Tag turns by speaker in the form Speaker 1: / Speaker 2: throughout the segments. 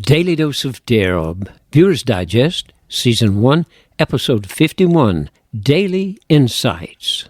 Speaker 1: Daily Dose of Darryl, Viewer's Digest, Season 1, Episode 51, Daily Insights.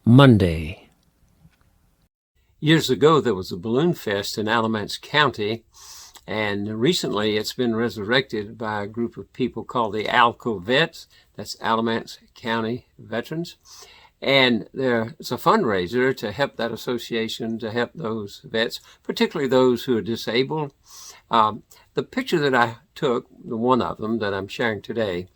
Speaker 1: Monday. Years ago, there was a balloon fest in Alamance County, and recently it's been resurrected by a group of people called the Alco Vets. That's Alamance County Veterans. And there's a fundraiser to help that association, to help those vets, particularly those who are disabled. The picture that I took, the one of them that I'm sharing today,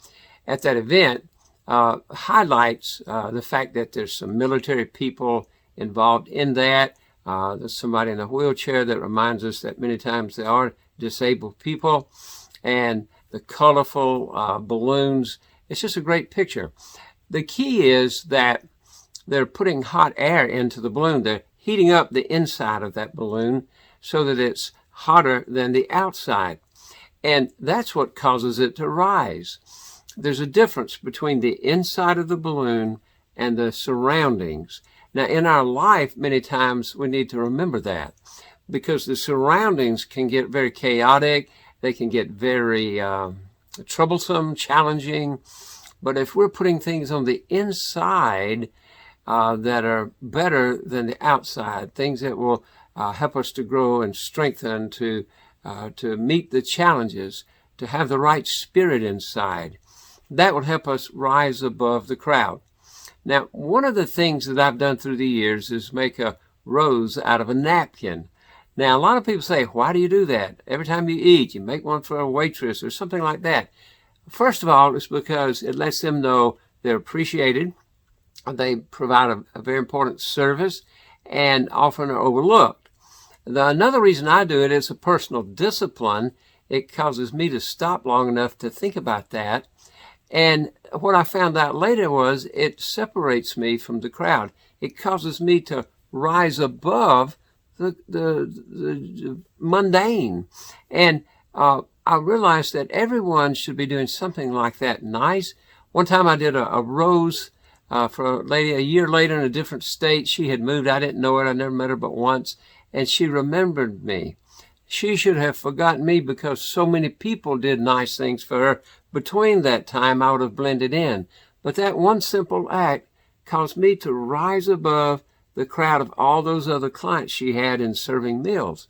Speaker 1: at that event highlights the fact that there's some military people involved in that. There's somebody in a wheelchair that reminds us that many times they are disabled people. And the colorful balloons, it's just a great picture. The key is that they're putting hot air into the balloon. They're heating up the inside of that balloon so that it's hotter than the outside. And that's what causes it to rise. There's a difference between the inside of the balloon and the surroundings. Now, in our life, many times we need to remember that, because the surroundings can get very chaotic. They can get very troublesome, challenging. But if we're putting things on the inside that are better than the outside, things that will help us to grow and strengthen, to meet the challenges, to have the right spirit inside, that will help us rise above the crowd. Now, one of the things that I've done through the years is make a rose out of a napkin. Now, a lot of people say, why do you do that? Every time you eat, you make one for a waitress or something like that. First of all, it's because it lets them know they're appreciated. They provide a very important service and often are overlooked. Another reason I do it is a personal discipline. It causes me to stop long enough to think about that. And what I found out later was it separates me from the crowd. It causes me to rise above the mundane. And I realized that everyone should be doing something like that nice. One time I did a rose for a lady a year later in a different state. She had moved. I didn't know her. I never met her but once. And she remembered me. She should have forgotten me because so many people did nice things for her. Between that time, I would have blended in. But that one simple act caused me to rise above the crowd of all those other clients she had in serving meals.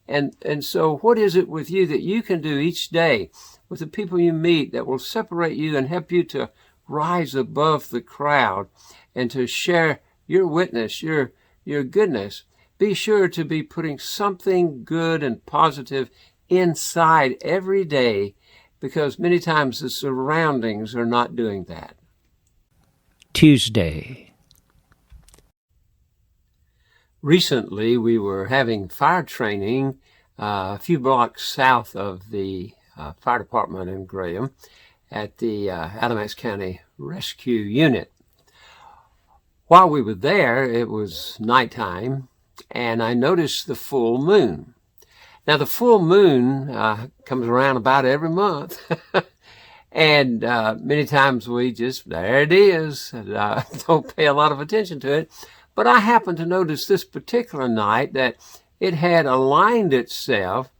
Speaker 1: And so what is it with you that you can do each day with the people you meet that will separate you and help you to rise above the crowd and to share your witness, your goodness? Be sure to be putting something good and positive inside every day, because many times the surroundings are not doing that. Tuesday. Recently, we were having fire training a few blocks south of the fire department in Graham at the Alamance County Rescue Unit. While we were there, it was nighttime, and I noticed the full moon. Now, the full moon comes around about every month, and many times we just, there it is, don't pay a lot of attention to it. But I happened to notice this particular night that it had aligned itself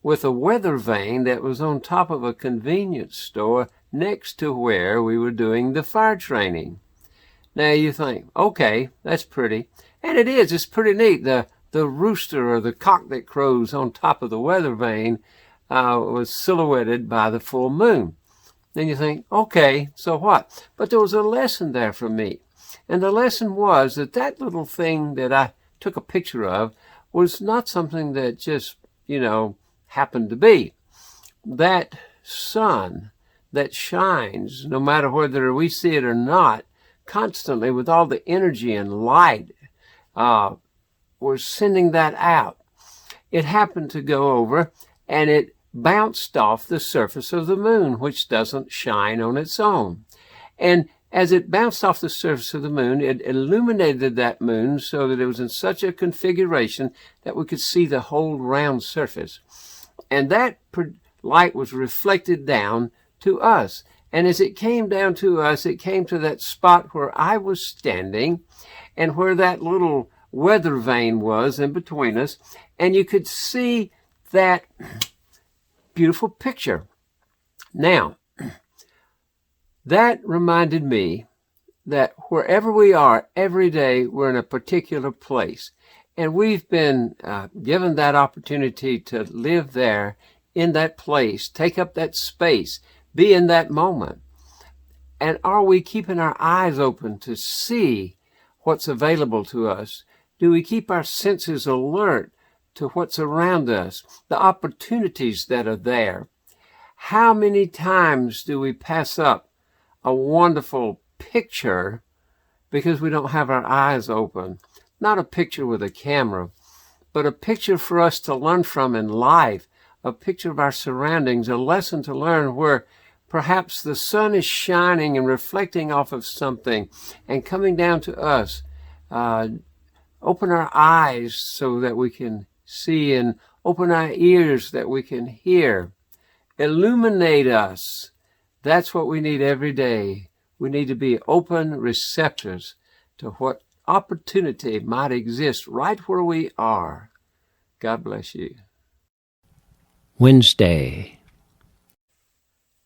Speaker 1: with a weather vane that was on top of a convenience store next to where we were doing the fire training. Now you think, okay, that's pretty. And it is, it's pretty neat. The rooster or the cock that crows on top of the weather vane was silhouetted by the full moon. Then you think, okay, so what? But there was a lesson there for me. And the lesson was that that little thing that I took a picture of was not something that just, happened to be. That sun that shines, no matter whether we see it or not, constantly with all the energy and light, was sending that out. It happened to go over and it bounced off the surface of the moon, which doesn't shine on its own. And as it bounced off the surface of the moon, it illuminated that moon so that it was in such a configuration that we could see the whole round surface. And that light was reflected down to us. And as it came down to us, it came to that spot where I was standing and where that little weather vane was in between us. And you could see that beautiful picture. Now, that reminded me that wherever we are, every day, we're in a particular place. And we've been given that opportunity to live there in that place, take up that space, be in that moment. And are we keeping our eyes open to see what's available to us? Do we keep our senses alert to what's around us, the opportunities that are there? How many times do we pass up a wonderful picture because we don't have our eyes open? Not a picture with a camera, but a picture for us to learn from in life, a picture of our surroundings, a lesson to learn where perhaps the sun is shining and reflecting off of something and coming down to us. Open our eyes so that we can see, and open our ears that we can hear. Illuminate us. That's what we need every day. We need to be open receptors to what opportunity might exist right where we are. God bless you.
Speaker 2: Wednesday.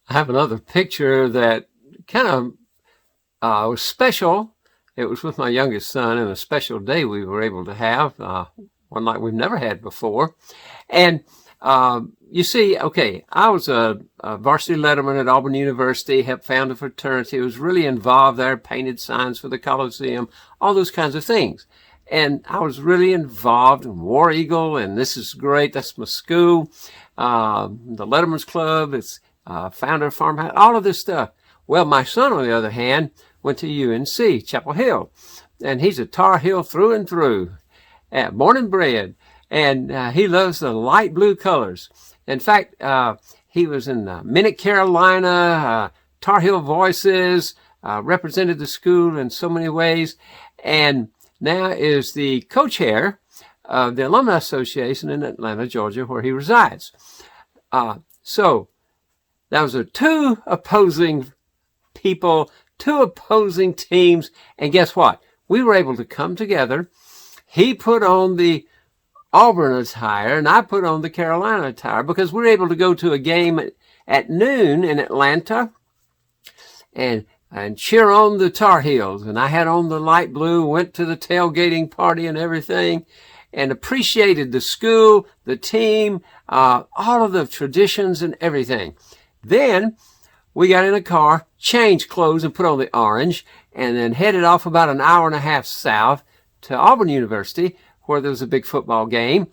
Speaker 1: I have another picture that kind of was special. It was with my youngest son, and a special day we were able to have, one like we've never had before. And you see, okay, I was a varsity letterman at Auburn University, helped found a fraternity, was really involved there, painted signs for the Coliseum, all those kinds of things. And I was really involved in War Eagle, and this is great, that's my school, the Letterman's Club, it's founder of Farmhouse, all of this stuff. Well, my son, on the other hand, went to UNC, Chapel Hill, and he's a Tar Heel through and through, born and bred, and he loves the light blue colors. In fact, he was in Minute, Carolina, Tar Heel Voices, represented the school in so many ways, and now is the co-chair of the Alumni Association in Atlanta, Georgia, where he resides. So those are two opposing people, two opposing teams, and guess what? We were able to come together. He put on the Auburn attire, and I put on the Carolina attire, because we were able to go to a game at noon in Atlanta and cheer on the Tar Heels. And I had on the light blue, went to the tailgating party and everything, and appreciated the school, the team, all of the traditions and everything. Then we got in a car, changed clothes and put on the orange, and then headed off about an hour and a half south to Auburn University, where there was a big football game.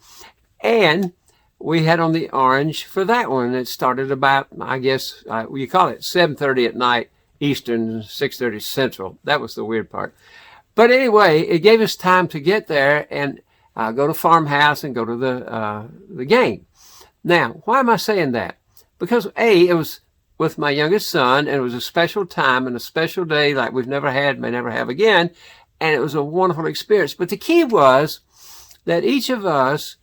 Speaker 1: And we had on the orange for that one. It started about, I guess, you call it 7:30 at night Eastern, 6:30 Central. That was the weird part. But anyway, it gave us time to get there and go to Farmhouse and go to the game. Now, why am I saying that? Because A, it was with my youngest son, and it was a special time and a special day like we've never had, may never have again, and it was a wonderful experience. But the key was that each of us,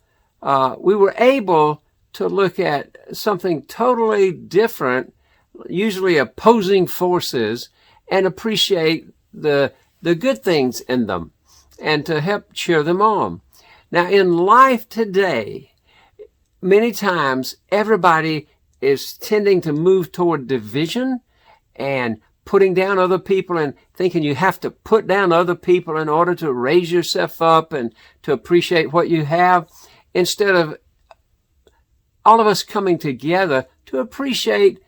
Speaker 1: we were able to look at something totally different, usually opposing forces, and appreciate the good things in them and to help cheer them on. Now, in life today, many times everybody is tending to move toward division and putting down other people and thinking you have to put down other people in order to raise yourself up and to appreciate what you have, instead of all of us coming together to appreciate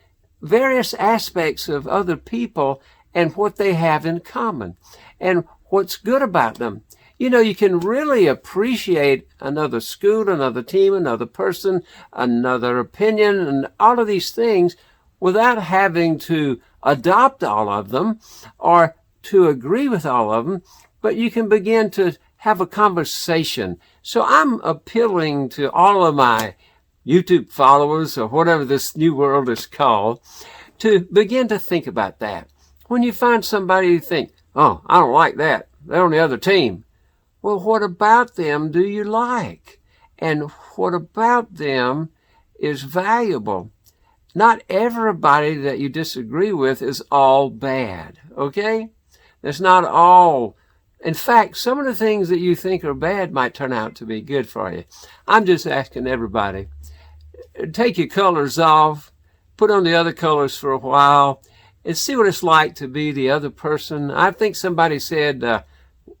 Speaker 1: various aspects of other people and what they have in common and what's good about them. You know, you can really appreciate another school, another team, another person, another opinion, and all of these things without having to adopt all of them or to agree with all of them, but you can begin to have a conversation. So I'm appealing to all of my YouTube followers, or whatever this new world is called, to begin to think about that. When you find somebody you think, oh, I don't like that, they're on the other team. Well, what about them do you like? And what about them is valuable? Not everybody that you disagree with is all bad, okay? It's not all. In fact, some of the things that you think are bad might turn out to be good for you. I'm just asking everybody, take your colors off, put on the other colors for a while, and see what it's like to be the other person. I think somebody said,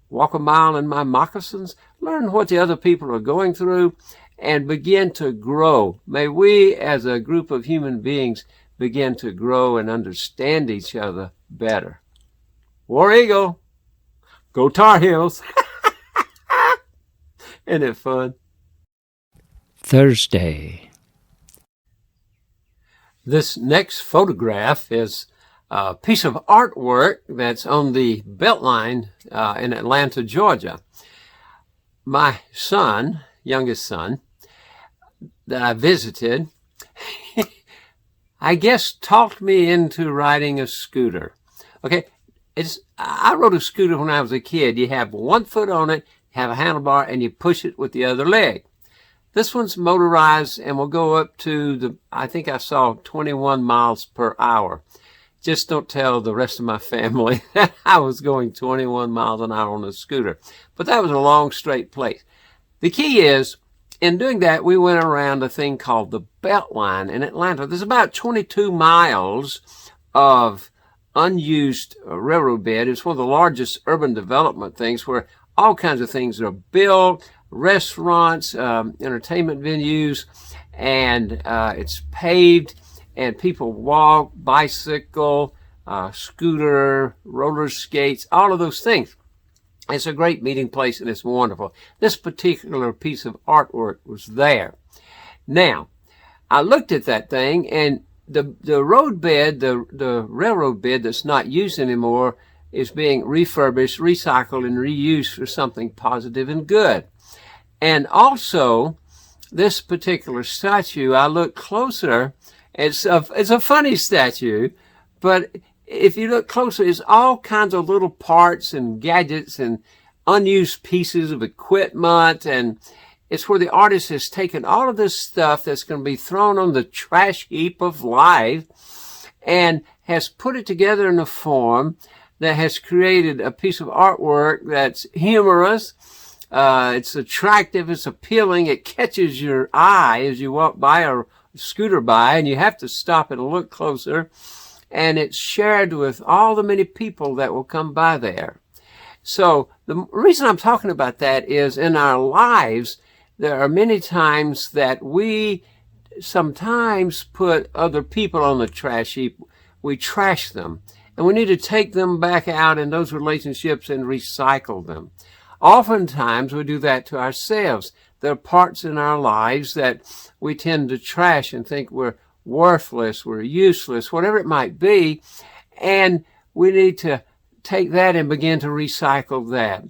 Speaker 1: walk a mile in my moccasins, learn what the other people are going through, and begin to grow. May we, as a group of human beings, begin to grow and understand each other better. War Eagle, go Tar Heels. Isn't it fun?
Speaker 2: Thursday.
Speaker 1: This next photograph is a piece of artwork that's on the Beltline in Atlanta, Georgia. My son, youngest son, that I visited, I guess talked me into riding a scooter. Okay, I rode a scooter when I was a kid. You have one foot on it, have a handlebar, and you push it with the other leg. This one's motorized and will go up to I think I saw 21 miles per hour. Just don't tell the rest of my family that I was going 21 miles an hour on a scooter. But that was a long, straight place. The key is, in doing that, we went around a thing called the Beltline in Atlanta. There's about 22 miles of unused railroad bed. It's one of the largest urban development things where all kinds of things are built, restaurants, entertainment venues, and it's paved, and people walk, bicycle, scooter, roller skates, all of those things. It's a great meeting place, and it's wonderful. This particular piece of artwork was there. Now, I looked at that thing, and the road bed, the railroad bed that's not used anymore, is being refurbished, recycled, and reused for something positive and good. And also, this particular statue, I looked closer. It's a funny statue, but if you look closer, it's all kinds of little parts and gadgets and unused pieces of equipment, and it's where the artist has taken all of this stuff that's going to be thrown on the trash heap of life and has put it together in a form that has created a piece of artwork that's humorous, it's attractive, it's appealing, it catches your eye as you walk by or scooter by, and you have to stop and look closer, and it's shared with all the many people that will come by there. So the reason I'm talking about that is in our lives, there are many times that we sometimes put other people on the trash heap. We trash them, and we need to take them back out in those relationships and recycle them. Oftentimes we do that to ourselves. There are parts in our lives that we tend to trash and think we're worthless, we're useless, whatever it might be, and we need to take that and begin to recycle that.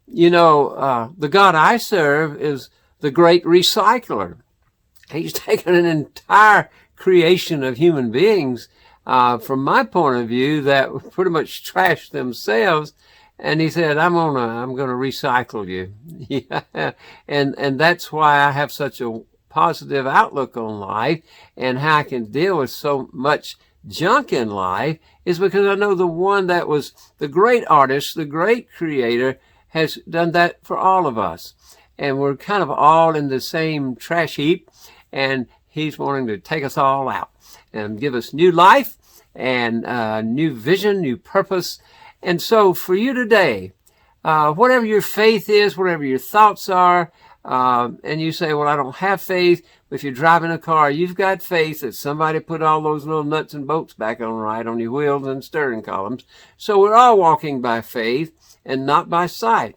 Speaker 1: You know, the God I serve is the great recycler. He's taken an entire creation of human beings, from my point of view, that pretty much trashed themselves, and he said, I'm gonna recycle you. Yeah. And that's why I have such a positive outlook on life and how I can deal with so much junk in life is because I know the one that was the great artist, the great creator, has done that for all of us. And we're kind of all in the same trash heap, and he's wanting to take us all out and give us new life and new vision, new purpose. And so for you today, whatever your faith is, whatever your thoughts are, and you say, well, I don't have faith. If you're driving a car, you've got faith that somebody put all those little nuts and bolts back on right on your wheels and steering columns. So we're all walking by faith and not by sight.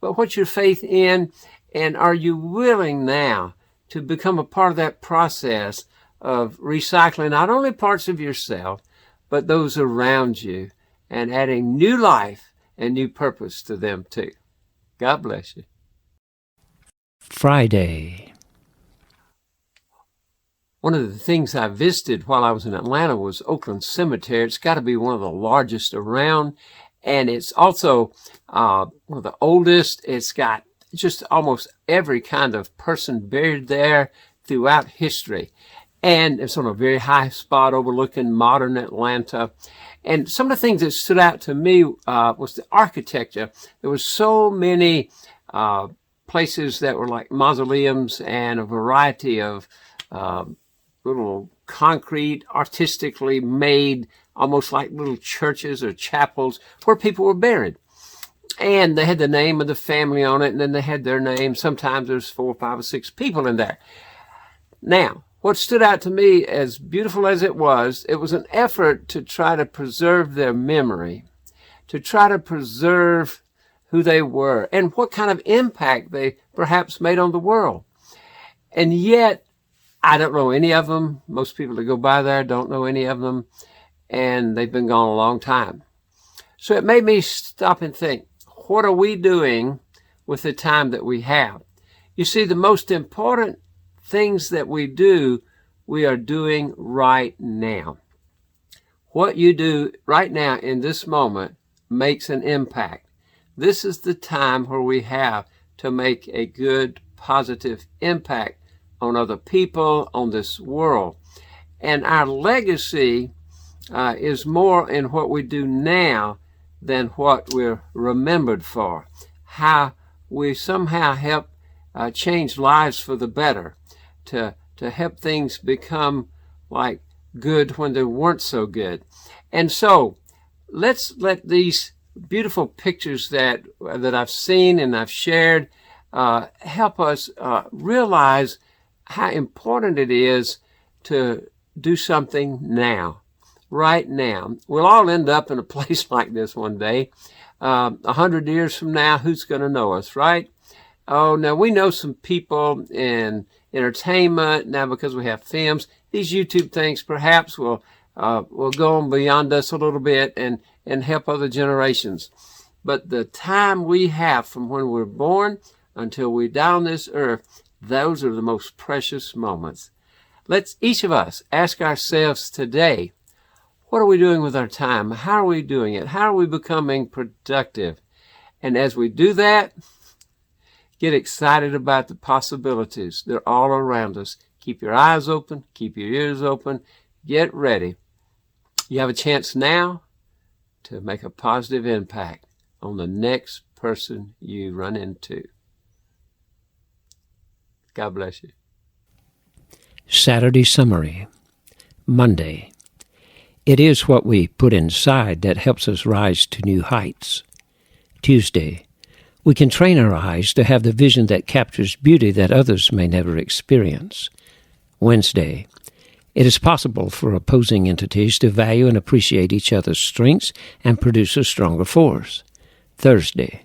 Speaker 1: But what's your faith in? And are you willing now to become a part of that process of recycling not only parts of yourself, but those around you, and adding new life and new purpose to them too? God bless you.
Speaker 2: Friday.
Speaker 1: One of the things I visited while I was in Atlanta was Oakland Cemetery. It's got to be one of the largest around, and it's also one of the oldest. It's got just almost every kind of person buried there throughout history. And it's on a very high spot overlooking modern Atlanta. And some of the things that stood out to me was the architecture. There were so many places that were like mausoleums and a variety of little concrete, artistically made, almost like little churches or chapels where people were buried. And they had the name of the family on it, and then they had their name. Sometimes there's 4, 5, or 6 people in there. Now, what stood out to me, as beautiful as it was an effort to try to preserve their memory, to try to preserve who they were and what kind of impact they perhaps made on the world. And yet, I don't know any of them. Most people that go by there don't know any of them, and they've been gone a long time. So it made me stop and think, what are we doing with the time that we have? You see, the most important things that we do, we are doing right now. What you do right now in this moment makes an impact. This is the time where we have to make a good, positive impact on other people, on this world. And our legacy is more in what we do now than what we're remembered for. How we somehow help change lives for the better, to help things become like good when they weren't so good. And so let's let these beautiful pictures that I've seen and I've shared help us realize how important it is to do something now, right now. We'll all end up in a place like this one day. 100 years from now, who's going to know us, right? Oh, now we know some people in entertainment now because we have films. These YouTube things perhaps will go on beyond us a little bit and help other generations. But the time we have from when we're born until we die on this earth, those are the most precious moments. Let's each of us ask ourselves today, what are we doing with our time? How are we doing it? How are we becoming productive? And as we do that, get excited about the possibilities. They're all around us. Keep your eyes open. Keep your ears open. Get ready. You have a chance now to make a positive impact on the next person you run into. God bless you.
Speaker 2: Saturday Summary. Monday. It is what we put inside that helps us rise to new heights. Tuesday. We can train our eyes to have the vision that captures beauty that others may never experience. Wednesday. It is possible for opposing entities to value and appreciate each other's strengths and produce a stronger force. Thursday.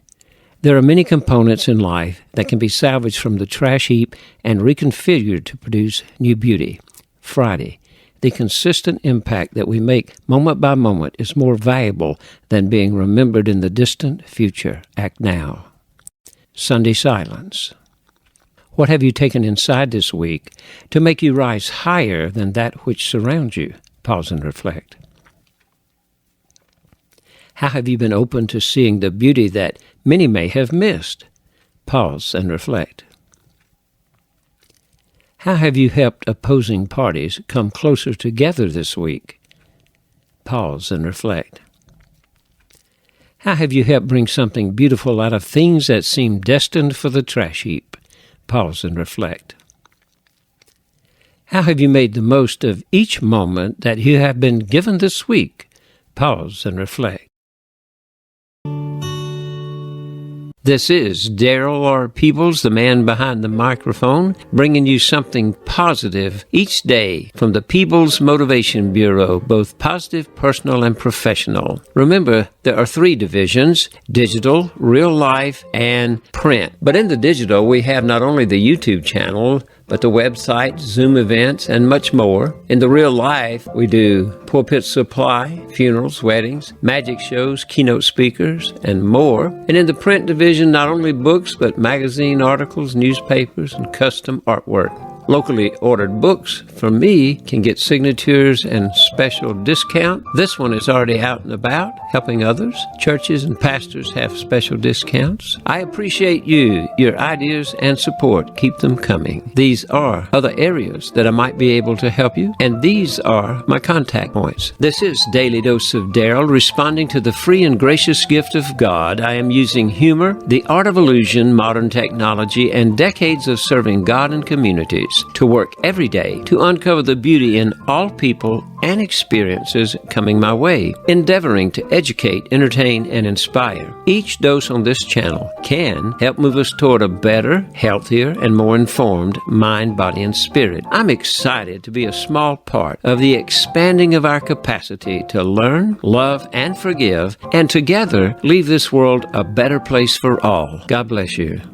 Speaker 2: There are many components in life that can be salvaged from the trash heap and reconfigured to produce new beauty. Friday. The consistent impact that we make moment by moment is more valuable than being remembered in the distant future. Act now. Sunday Silence. What have you taken inside this week to make you rise higher than that which surrounds you? Pause and reflect. How have you been open to seeing the beauty that many may have missed? Pause and reflect. How have you helped opposing parties come closer together this week? Pause and reflect. How have you helped bring something beautiful out of things that seem destined for the trash heap? Pause and reflect. How have you made the most of each moment that you have been given this week? Pause and reflect. This is Darryl R. Peebles, the man behind the microphone, bringing you something positive each day from the Peebles Motivation Bureau, both positive, personal, and professional. Remember, there are 3 divisions: digital, real life, and print. But in the digital, we have not only the YouTube channel, but the website, Zoom events, and much more. In the real life, we do pulpit supply, funerals, weddings, magic shows, keynote speakers, and more. And in the print division, not only books, but magazine articles, newspapers, and custom artwork. Locally ordered books from me can get signatures and special discount. This one is already out and about, helping others. Churches and pastors have special discounts. I appreciate you, your ideas, and support. Keep them coming. These are other areas that I might be able to help you, and these are my contact points. This is Daily Dose of Darryl, responding to the free and gracious gift of God. I am using humor, the art of illusion, modern technology, and decades of serving God and communities insights to work every day to uncover the beauty in all people and experiences coming my way, endeavoring to educate, entertain, and inspire. Each dose on this channel can help move us toward a better, healthier, and more informed mind, body, and spirit. I'm excited to be a small part of the expanding of our capacity to learn, love, and forgive, and together leave this world a better place for all. God bless you.